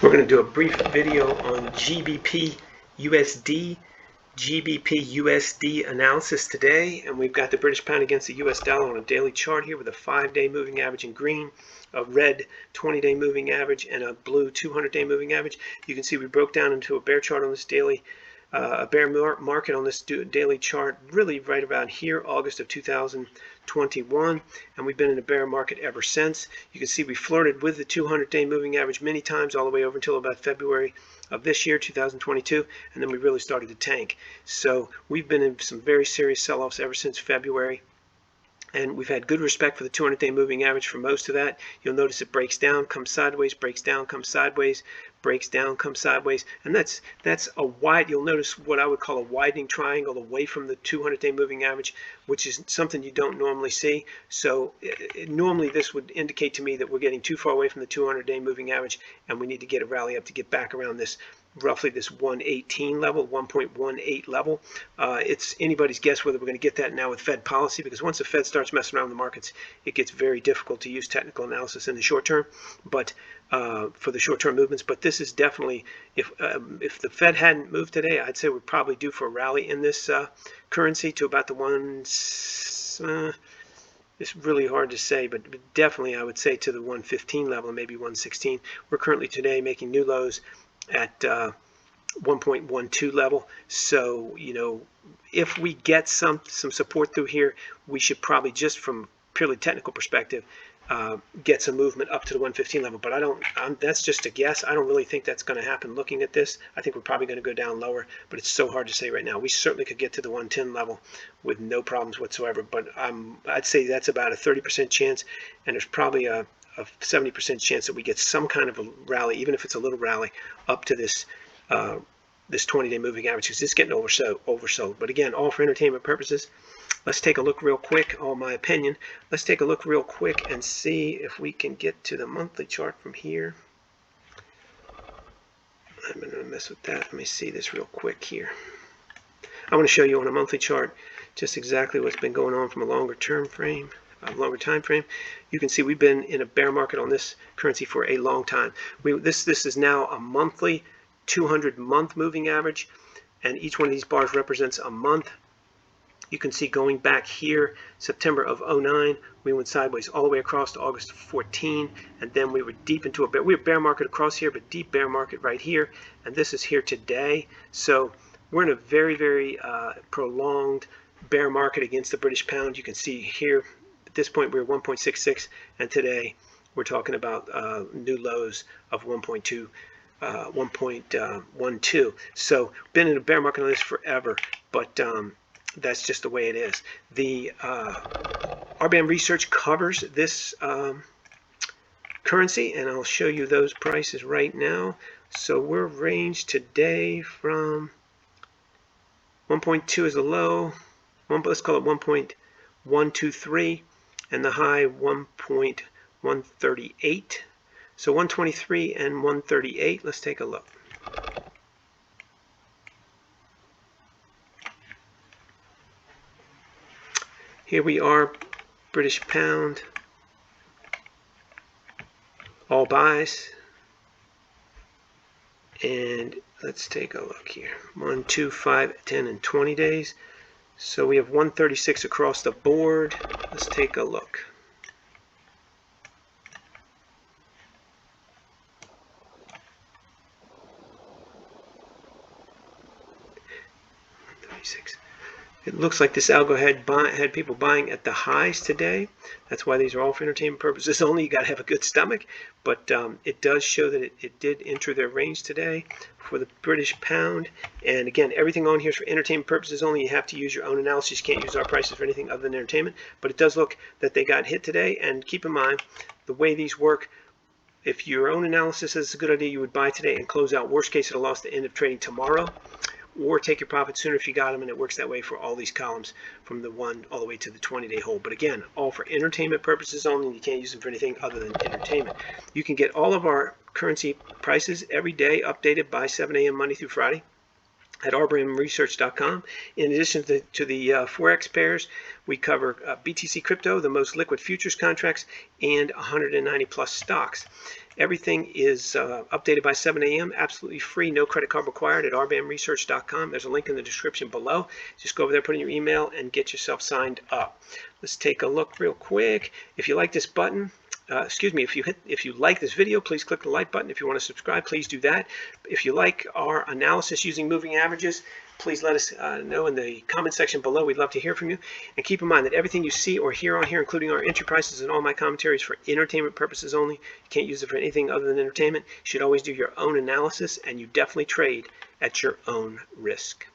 We're going to do a brief video on GBPUSD analysis today, and we've got the British pound against the US dollar on a daily chart here with a 5-day moving average in green, a red 20-day moving average, and a blue 200-day moving average. You can see we broke down into a bear chart on this daily, a bear market on this daily chart really right around here, August of 2021, and we've been in a bear market ever since. You can see we flirted with the 200-day moving average many times all the way over until about February of this year, 2022, and then we really started to tank. So we've been in some very serious sell-offs ever since February, and we've had good respect for the 200-day moving average for most of that. You'll notice it breaks down, comes sideways, breaks down, comes sideways, breaks down, comes sideways, and that's a wide, you'll notice what I would call a widening triangle away from the 200-day moving average, which is something you don't normally see. So normally this would indicate to me that we're getting too far away from the 200-day moving average, and we need to get a rally up to get back around this roughly this 118 level, 1.18 level. It's anybody's guess whether we're going to get that now with Fed policy, because once the Fed starts messing around the markets, it gets very difficult to use technical analysis in the short term, but for the short-term movements. But this is definitely, if the Fed hadn't moved today, I'd say we're probably due for a rally in this currency to about the it's really hard to say, but definitely I would say to the 115 level, maybe 116. We're currently today making new lows at 1.12 level. So, you know, if we get some support through here, we should probably, just from purely technical perspective, get some movement up to the 115 level. But that's just a guess. I don't really think that's going to happen looking at this. I think we're probably going to go down lower, but it's so hard to say right now. We certainly could get to the 110 level with no problems whatsoever, but I'd say that's about a 30% chance, and there's probably a 70% chance that we get some kind of a rally, even if it's a little rally, up to this this 20-day moving average, because it's getting oversold. But again, all for entertainment purposes. Let's take a look real quick, all my opinion. Let's take a look real quick and see if we can get to the monthly chart from here. I'm going to mess with that. Let me see this real quick here. I want to show you on a monthly chart just exactly what's been going on from a longer time frame. You can see we've been in a bear market on this currency for a long time. This is now a monthly 200-month moving average, and each one of these bars represents a month. You can see going back here, September of 09, we went sideways all the way across to August of 14, and then we were deep into we were bear market across here, but deep bear market right here, and this is here today. So we're in a very, very prolonged bear market against the British pound. You can see here, at this point, we were 1.66, and today we're talking about new lows of 1.12. So been in a bear market on this forever, but that's just the way it is. The RBM research covers this currency, and I'll show you those prices right now. So we're ranged today from 1.2 is a low, let's call it 1.123, and the high 1.138. So 123 and 138. Let's take a look. Here we are, British pound, all buys, and let's take a look here. 1, 2, 5, 10, and 20 days. So we have 136 across the board. Let's take a look. It looks like this algo had people buying at the highs today. That's why these are all for entertainment purposes only. You got to have a good stomach, but it does show that it did enter their range today for the British pound. And again, everything on here is for entertainment purposes only. You have to use your own analysis. You can't use our prices for anything other than entertainment. But it does look that they got hit today. And keep in mind, the way these work, if your own analysis says it's a good idea, you would buy today and close out. Worst case, at a loss at the end of trading tomorrow, or take your profit sooner if you got them, and it works that way for all these columns from the 1 all the way to the 20-day hold. But again, all for entertainment purposes only, and you can't use them for anything other than entertainment. You can get all of our currency prices every day updated by 7 a.m. Monday through Friday at rbmresearch.com. In addition to the forex pairs, we cover BTC crypto, the most liquid futures contracts, and 190 plus stocks. Everything is updated by 7 a.m. Absolutely free, no credit card required at rbamresearch.com. There's a link in the description below. Just go over there, put in your email, and get yourself signed up. Let's take a look real quick. If you like this button, if you like this video, please click the like button. If you want to subscribe, please do that. If you like our analysis using moving averages, please let us know in the comment section below. We'd love to hear from you. And keep in mind that everything you see or hear on here, including our entry prices and all my commentaries, for entertainment purposes only. You can't use it for anything other than entertainment. You should always do your own analysis, and you definitely trade at your own risk.